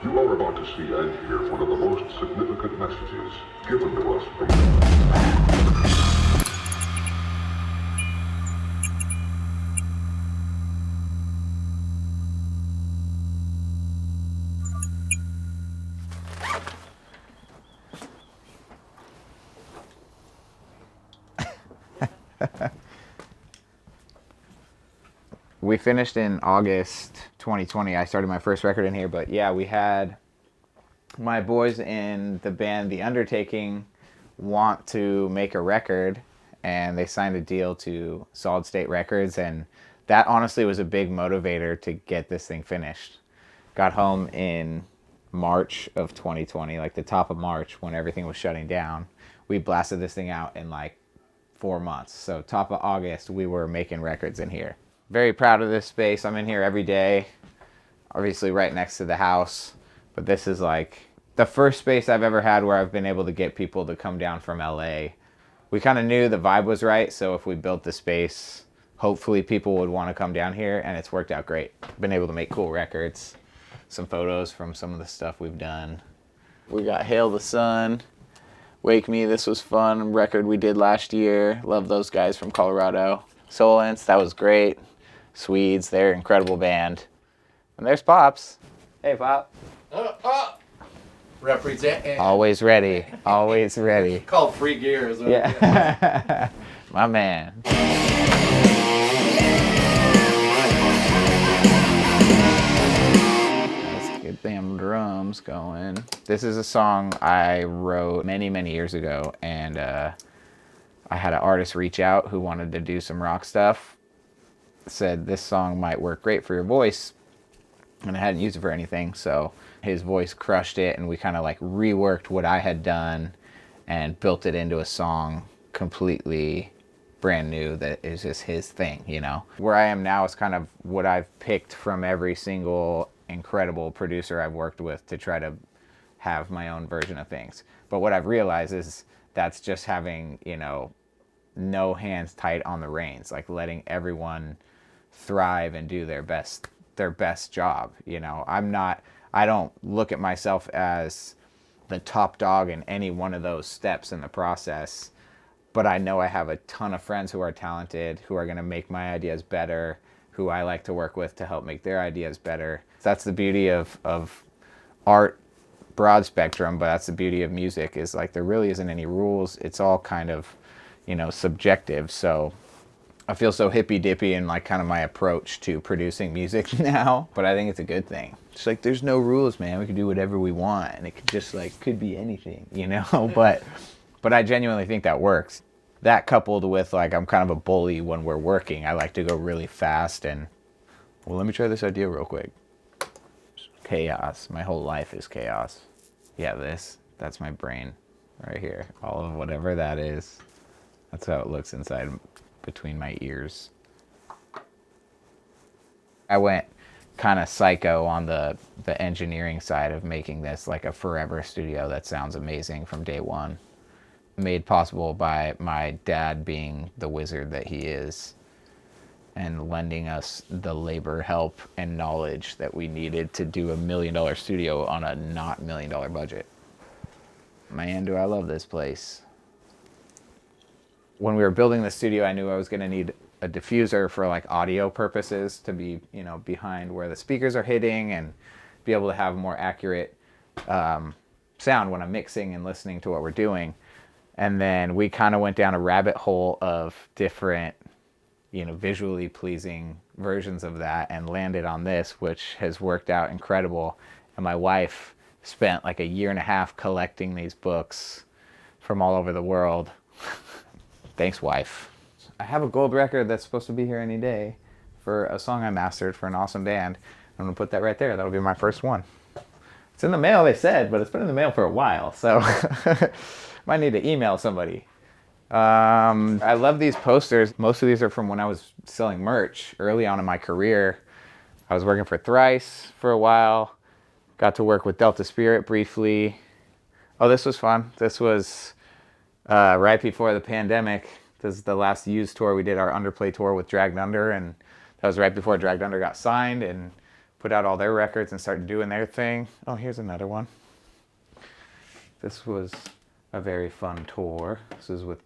You are about to see and hear one of the most significant messages given to us from We finished in August 2020. I started my first record in here, but yeah, we had my boys in the band The Undertaking want to make a record, and they signed a deal to Solid State Records, and that honestly was a big motivator to get this thing finished. Got home in March of 2020, like the top of March when everything was shutting down. We blasted this thing out in like 4 months. So top of August, we were making records in here. Very proud of this space. I'm in here every day, obviously right next to the house, but this is like the first space I've ever had where I've been able to get people to come down from LA. We kind of knew the vibe was right, so if we built the space, hopefully people would want to come down here, and it's worked out great. Been able to make cool records, some photos from some of the stuff we've done. We got Hail the Sun, Wake Me, this was fun, record we did last year. Love those guys from Colorado. Solence, that was great. Swedes, they're an incredible band. And there's Pops. Hey, Pop. Representing. Always ready. Always ready. Called free gear. Is Yeah. My man. Let's get them drums going. This is a song I wrote many, many years ago, and I had an artist reach out who wanted to do some rock stuff. Said this song might work great for your voice, and I hadn't used it for anything, so his voice crushed it, and we kind of like reworked what I had done and built it into a song completely brand new that is just his thing, you know. Where I am now is kind of what I've picked from every single incredible producer I've worked with to try to have my own version of things. But what I've realized is that's just having, you know, no hands tight on the reins, like letting everyone thrive and do their best job. You know, I don't look at myself as the top dog in any one of those steps in the process, but I know I have a ton of friends who are talented, who are going to make my ideas better, who I like to work with to help make their ideas better. That's the beauty of art, broad spectrum, but that's the beauty of music, is like there really isn't any rules. It's all kind of, you know, subjective. So I feel so hippy dippy in like kind of my approach to producing music now, but I think it's a good thing. It's like there's no rules, man. We can do whatever we want, and it could just like could be anything, you know. but I genuinely think that works. That coupled with like I'm kind of a bully when we're working. I like to go really fast and, well, let me try this idea real quick. Chaos. My whole life is chaos. Yeah, that's my brain right here. All of whatever that is. That's how it looks inside between my ears. I went kind of psycho on the engineering side of making this like a forever studio that sounds amazing from day one. Made possible by my dad being the wizard that he is and lending us the labor, help, and knowledge that we needed to do $1 million studio on a not $1 million budget. Man, do I love this place. When we were building the studio, I knew I was going to need a diffuser for like audio purposes to be, you know, behind where the speakers are hitting and be able to have more accurate sound when I'm mixing and listening to what we're doing. And then we kind of went down a rabbit hole of different, you know, visually pleasing versions of that and landed on this, which has worked out incredible. And my wife spent like 1.5 years collecting these books from all over the world. Thanks, wife. I have a gold record that's supposed to be here any day for a song I mastered for an awesome band. I'm going to put that right there. That'll be my first one. It's in the mail, they said, but it's been in the mail for a while, so might need to email somebody. I love these posters. Most of these are from when I was selling merch early on in my career. I was working for Thrice for a while. Got to work with Delta Spirit briefly. Oh, this was fun. This was right before the pandemic. This is the last used tour. We did our Underplay tour with Dragged Under, and that was right before Dragged Under got signed and put out all their records and start doing their thing. Oh, here's another one. This was a very fun tour. This is with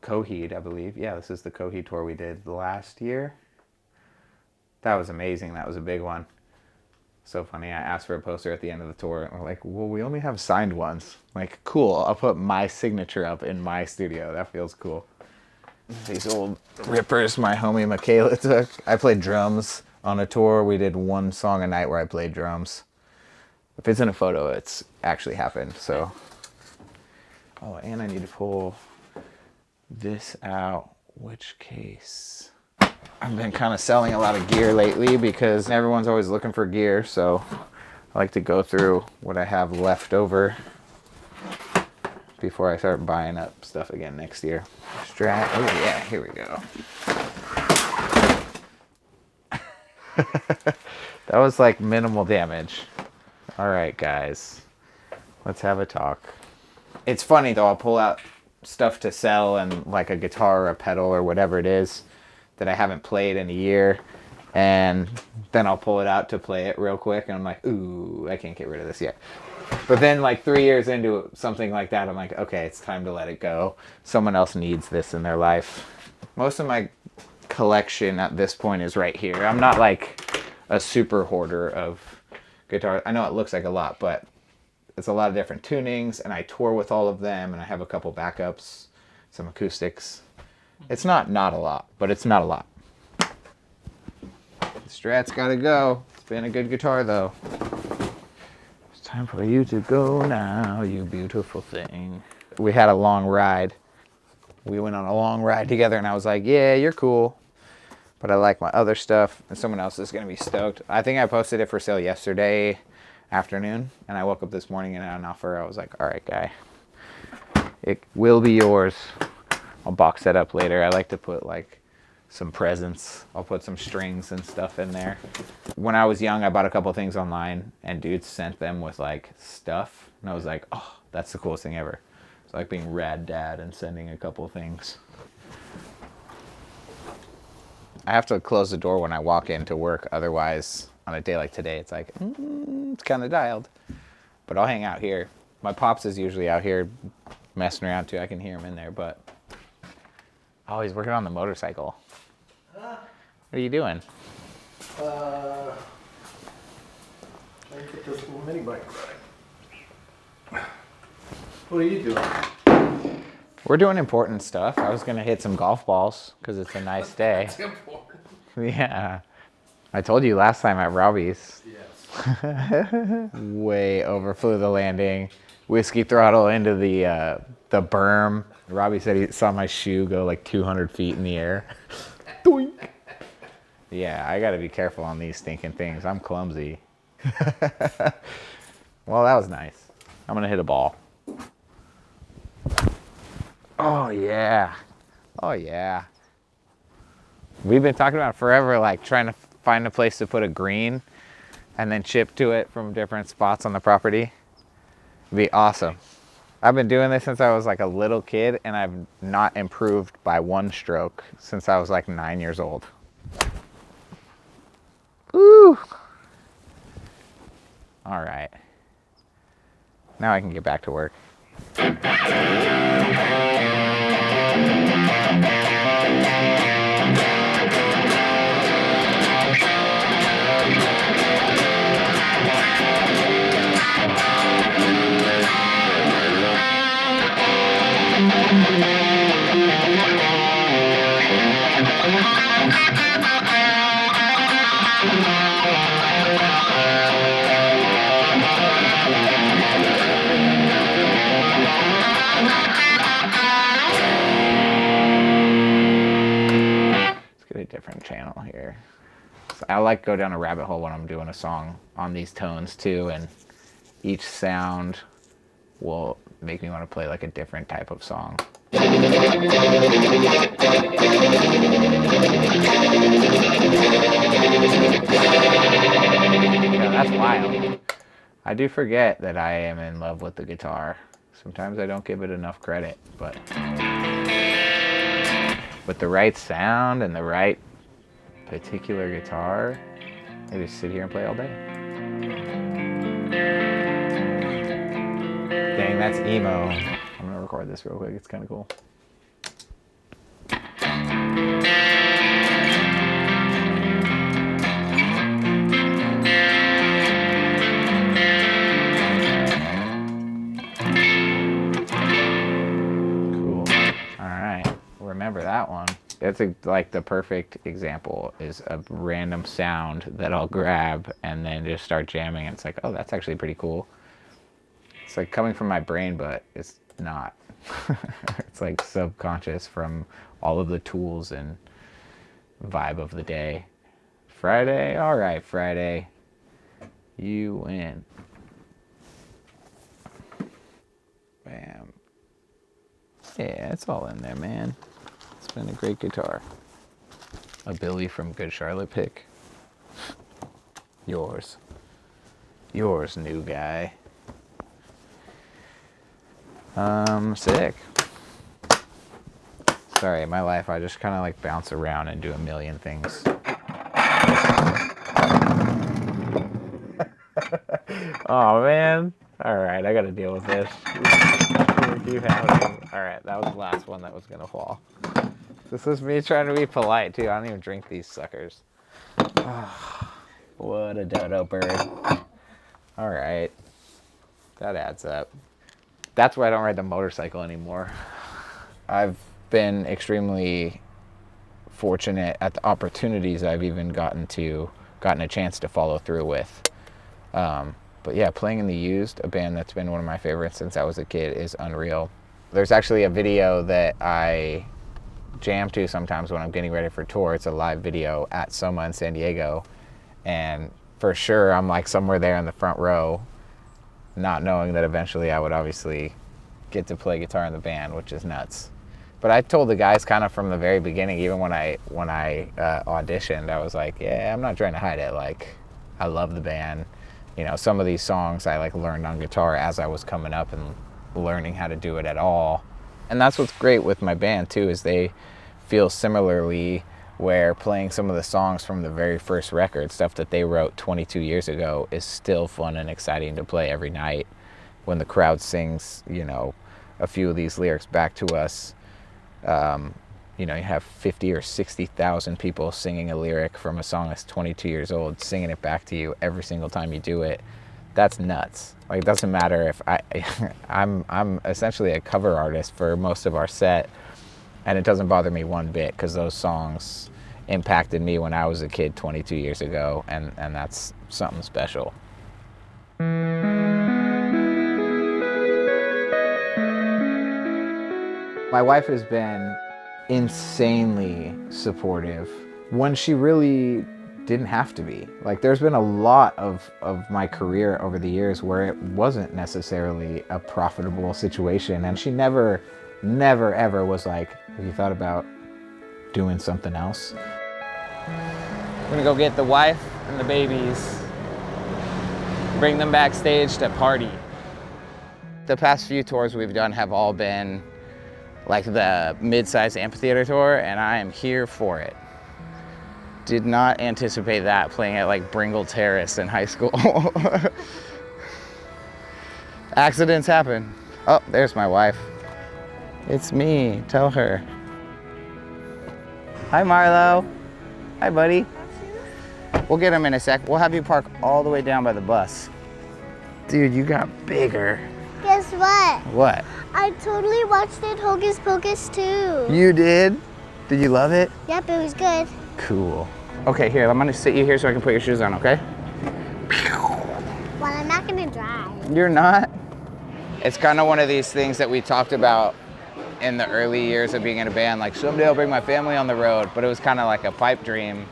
Coheed, I believe. Yeah, this is the Coheed tour we did last year. That was amazing. That was a big one. So funny. I asked for a poster at the end of the tour, and we're like, well, we only have signed ones. Like, cool. I'll put my signature up in my studio. That feels cool. These old rippers my homie Michaela took. I played drums on a tour. We did one song a night where I played drums. If it's in a photo, it's actually happened. So, oh, and I need to pull this out. Which case? I've been kind of selling a lot of gear lately because everyone's always looking for gear. So I like to go through what I have left over before I start buying up stuff again next year. Strat. Oh yeah, here we go. That was like minimal damage. All right, guys, let's have a talk. It's funny though, I'll pull out stuff to sell and like a guitar or a pedal or whatever it is that I haven't played in a year, and then I'll pull it out to play it real quick and I'm like, ooh, I can't get rid of this yet. But then like 3 years into something like that, I'm like, okay, it's time to let it go. Someone else needs this in their life. Most of my collection at this point is right here. I'm not like a super hoarder of guitars. I know it looks like a lot, but it's a lot of different tunings, and I tour with all of them, and I have a couple backups, some acoustics. It's not a lot, but it's not a lot. The Strat's gotta go. It's been a good guitar though. It's time for you to go now, you beautiful thing. We had a long ride. We went on a long ride together, and I was like, yeah, you're cool, but I like my other stuff, and someone else is gonna be stoked. I think I posted it for sale yesterday afternoon, and I woke up this morning and had an offer. I was like, all right, guy, it will be yours. I'll box that up later. I like to put like some presents. I'll put some strings and stuff in there. When I was young, I bought a couple things online, and dudes sent them with like stuff, and I was like, oh, that's the coolest thing ever. It's like being rad dad and sending a couple things. I have to close the door when I walk into work, otherwise on a day like today it's like it's kind of dialed. But I'll hang out here. My pops is usually out here messing around too. I can hear him in there, but oh, he's working on the motorcycle. What are you doing? I get this little mini bike running. What are you doing? We're doing important stuff. I was gonna hit some golf balls because it's a nice day. That's important. Yeah. I told you last time at Robbie's. Yes. Way overflew the landing. Whiskey throttle into the berm. Robbie said he saw my shoe go like 200 feet in the air. Doink. Yeah, I gotta be careful on these stinking things. I'm clumsy. Well, that was nice. I'm gonna hit a ball. Oh yeah. Oh yeah. We've been talking about it forever, like trying to find a place to put a green and then chip to it from different spots on the property. It'd be awesome. I've been doing this since I was like a little kid, and I've not improved by one stroke since I was like 9 years old. Ooh. All right. Now I can get back to work. Different channel here. So I like go down a rabbit hole when I'm doing a song on these tones too, and each sound will make me want to play like a different type of song. Yeah, that's wild. I do forget that I am in love with the guitar. Sometimes I don't give it enough credit, but with the right sound and the right particular guitar, Maybe sit here and play all day. Dang, that's emo. I'm gonna record this real quick. It's kind of cool. Cool. All right. Remember that one. That's like the perfect example is a random sound that I'll grab and then just start jamming. And it's like, oh, that's actually pretty cool. It's like coming from my brain, but it's not. It's like subconscious from all of the tools and vibe of the day. Friday, all right, Friday, you win. Bam. Yeah, it's all in there, man. It's been a great guitar. A Billy from Good Charlotte pick. Yours. Yours, new guy. Sick. Sorry, in my life I just kind of like bounce around and do a million things. Oh man. Alright, I gotta deal with this. Alright, that was the last one that was gonna fall. This is me trying to be polite too. I don't even drink these suckers. Oh, what a dodo bird. Alright. That adds up. That's why I don't ride the motorcycle anymore. I've been extremely fortunate at the opportunities I've even gotten a chance to follow through with. But yeah, playing in the Used, a band that's been one of my favorites since I was a kid, is unreal. There's actually a video that I jam to sometimes when I'm getting ready for tour. It's a live video at Soma in San Diego. And for sure, I'm like somewhere there in the front row, not knowing that eventually I would obviously get to play guitar in the band, which is nuts. But I told the guys kind of from the very beginning, even when I auditioned, I was like, yeah, I'm not trying to hide it. Like, I love the band. You know, some of these songs I like learned on guitar as I was coming up and learning how to do it at all. And that's what's great with my band too, is they feel similarly, where playing some of the songs from the very first record, stuff that they wrote 22 years ago, is still fun and exciting to play every night. When the crowd sings, you know, a few of these lyrics back to us, you know, you have 50 or 60,000 people singing a lyric from a song that's 22 years old, singing it back to you every single time you do it. That's nuts. Like, it doesn't matter if I'm essentially a cover artist for most of our set, and it doesn't bother me one bit, because those songs impacted me when I was a kid 22 years ago, and that's something special. My wife has been insanely supportive when she really didn't have to be. Like, there's been a lot of my career over the years where it wasn't necessarily a profitable situation, and she never ever was like, have you thought about doing something else? We're gonna go get the wife and the babies, bring them backstage to party. The past few tours we've done have all been like the mid-sized amphitheater tour, and I am here for it. Did not anticipate that, playing at like Bringle Terrace in high school. Accidents happen. Oh, there's my wife. It's me, tell her. Hi, Marlo. Hi, buddy. We'll get him in a sec. We'll have you park all the way down by the bus. Dude, you got bigger. Guess what? What? I totally watched it Hocus Pocus too. You did? Did you love it? Yep, it was good. Cool. Okay, here, I'm gonna sit you here so I can put your shoes on, okay? Well, I'm not gonna drive. You're not? It's kind of one of these things that we talked about in the early years of being in a band, like someday I'll bring my family on the road, but it was kind of like a pipe dream,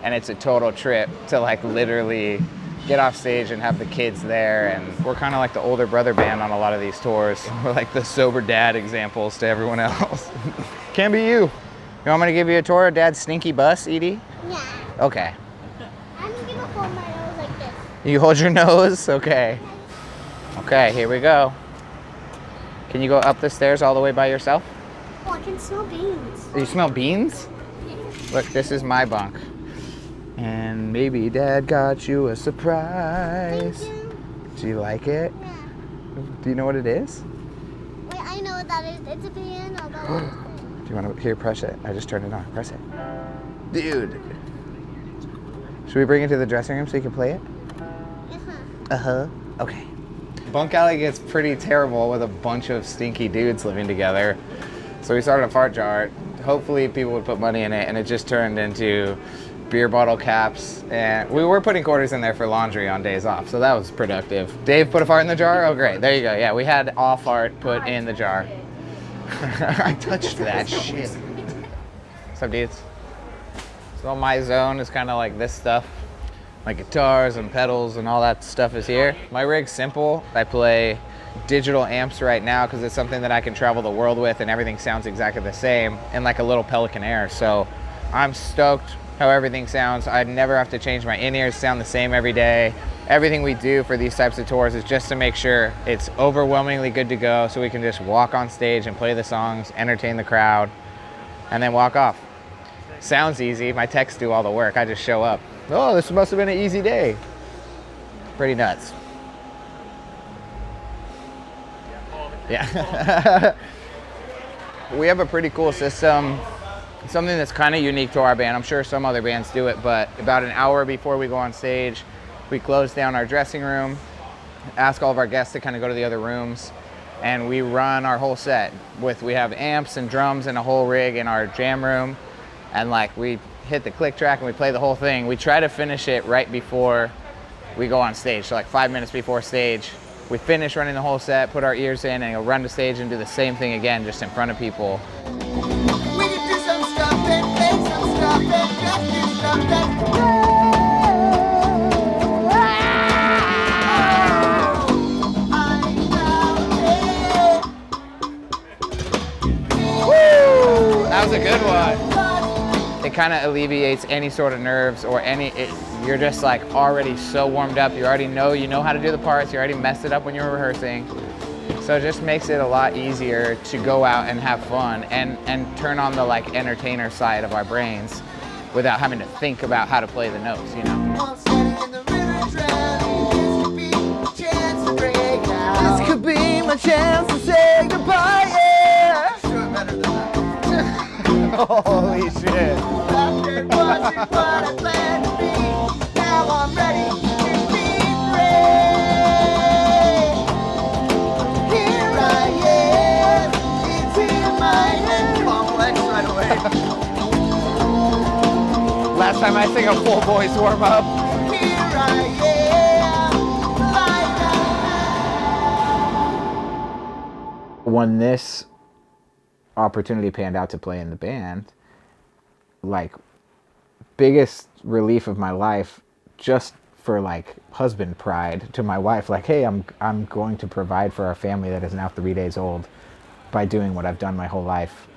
and it's a total trip to like literally get off stage and have the kids there. And we're kind of like the older brother band on a lot of these tours. We're like the sober dad examples to everyone else. Can be you. You want me to give you a tour of Dad's stinky bus, Edie? Yeah. Okay. I'm gonna hold my nose like this. You hold your nose? Okay. Okay, here we go. Can you go up the stairs all the way by yourself? Oh, I can smell beans. You smell beans? Look, this is my bunk. And Maybe Dad got you a surprise. Thank you. Do you like it? Yeah. Do you know what it is? Wait, I know what that is. It's a piano. Do you want to hear? Press it. I just turned it on. Press it. Dude. Should we bring it to the dressing room so you can play it? Uh-huh. Okay. Bunk alley gets pretty terrible with a bunch of stinky dudes living together. So we started a fart jar. Hopefully people would put money in it, and it just turned into beer bottle caps. And we were putting quarters in there for laundry on days off, so that was productive. Dave put a fart in the jar? Oh, great. There you go. Yeah, we had all fart put in the jar. I touched that shit. What's up, dudes? So my zone is kind of like this stuff. My guitars and pedals and all that stuff is here. My rig's simple. I play digital amps right now because it's something that I can travel the world with, and everything sounds exactly the same in like a little Pelican Air. So I'm stoked how everything sounds. I never have to change my in-ears, sound the same every day. Everything we do for these types of tours is just to make sure it's overwhelmingly good to go so we can just walk on stage and play the songs, entertain the crowd, and then walk off. Sounds easy. My techs do all the work. I just show up. Oh, this must have been an easy day. Pretty nuts. Yeah. We have a pretty cool system. Something that's kind of unique to our band. I'm sure some other bands do it, but about an hour before we go on stage, we close down our dressing room, ask all of our guests to kind of go to the other rooms, and we run our whole set. We have amps and drums and a whole rig in our jam room, and like we hit the click track and we play the whole thing. We try to finish it right before we go on stage, so like 5 minutes before stage. We finish running the whole set, put our ears in, and go run to stage and do the same thing again, just in front of people. We can do some stuff and make some stuff and just do stuff that's That was a good one. It kind of alleviates any sort of nerves or you're just like already so warmed up. You already know, how how to do the parts. You already messed it up when you were rehearsing. So it just makes it a lot easier to go out and have fun and turn on the like entertainer side of our brains without having to think about how to play the notes, This could be my chance to say goodbye, yeah. Sure, better than that. Holy shit. After watching what I planned to be, now I'm ready to be free. Here I am, it's in my head. Complex right away. Last time I sing a full voice warm up. Here I am, When this opportunity panned out to play in the band, like biggest relief of my life, just for like husband pride to my wife, like, hey, I'm going to provide for our family that is now 3 days old by doing what I've done my whole life.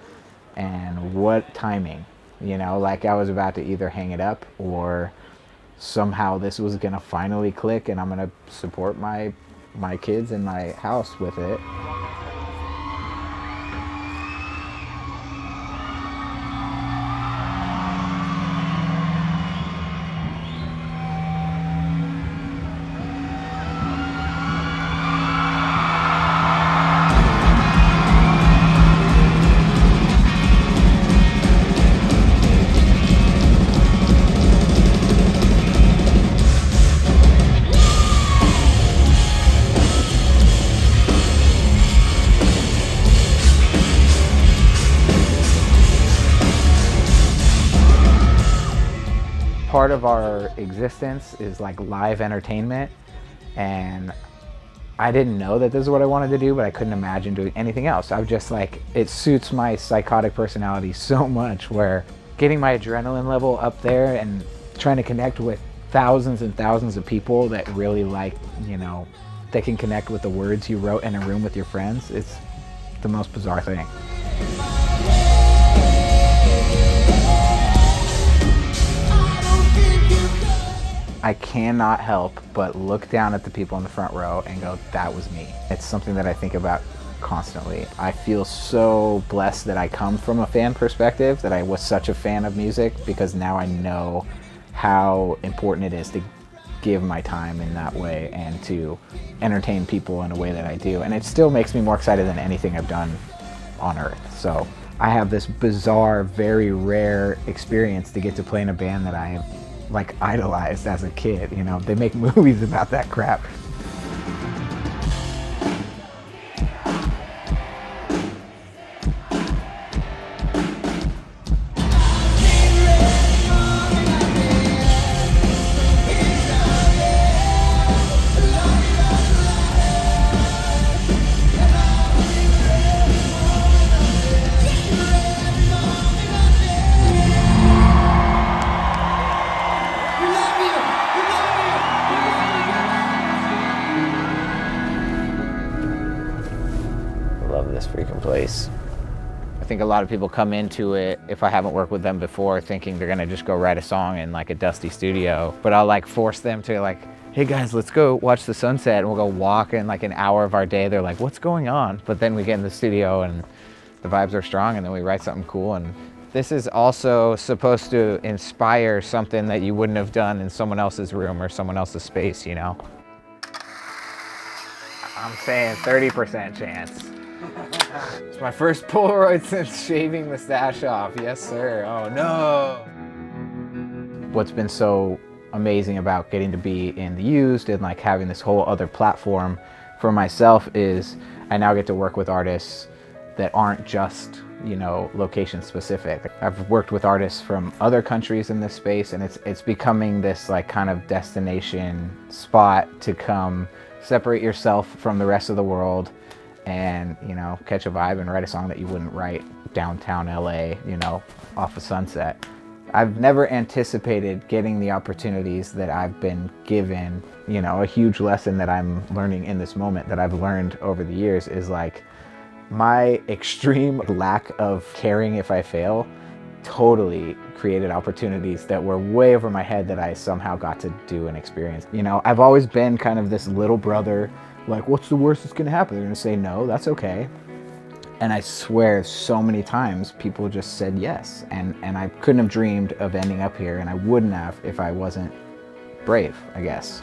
And what timing, like I was about to either hang it up or somehow this was gonna finally click and I'm gonna support my kids and my house with it. Part of our existence is like live entertainment, and I didn't know that this is what I wanted to do, but I couldn't imagine doing anything else. I'm just like, it suits my psychotic personality so much, where getting my adrenaline level up there and trying to connect with thousands and thousands of people that really like, that can connect with the words you wrote in a room with your friends, it's the most bizarre thing. I cannot help but look down at the people in the front row and go, that was me. It's something that I think about constantly. I feel so blessed that I come from a fan perspective, that I was such a fan of music, because now I know how important it is to give my time in that way and to entertain people in a way that I do. And it still makes me more excited than anything I've done on earth. So I have this bizarre, very rare experience to get to play in a band that I like idolized as a kid. You know, they make movies about that crap. This freaking place. I think a lot of people come into it, if I haven't worked with them before, thinking they're gonna just go write a song in like a dusty studio, but I'll like force them to like, hey guys, let's go watch the sunset, and we'll go walk in like an hour of our day. They're like, what's going on? But then we get in the studio and the vibes are strong, and then we write something cool. And this is also supposed to inspire something that you wouldn't have done in someone else's room or someone else's space, you know? I'm saying 30% chance. It's my first Polaroid since shaving the stash off. Yes, sir. Oh, no. What's been so amazing about getting to be in the Used and like having this whole other platform for myself is I now get to work with artists that aren't just, you know, location specific. I've worked with artists from other countries in this space, and it's becoming this like kind of destination spot to come separate yourself from the rest of the world and, you know, catch a vibe and write a song that you wouldn't write downtown LA, you know, off a sunset. I've never anticipated getting the opportunities that I've been given. You know, a huge lesson that I'm learning in this moment that I've learned over the years is like my extreme lack of caring if I fail totally created opportunities that were way over my head that I somehow got to do and experience. You know, I've always been kind of this little brother, like, what's the worst that's gonna happen? They're gonna say no, that's okay. And I swear so many times people just said yes. And I couldn't have dreamed of ending up here, and I wouldn't have if I wasn't brave, I guess.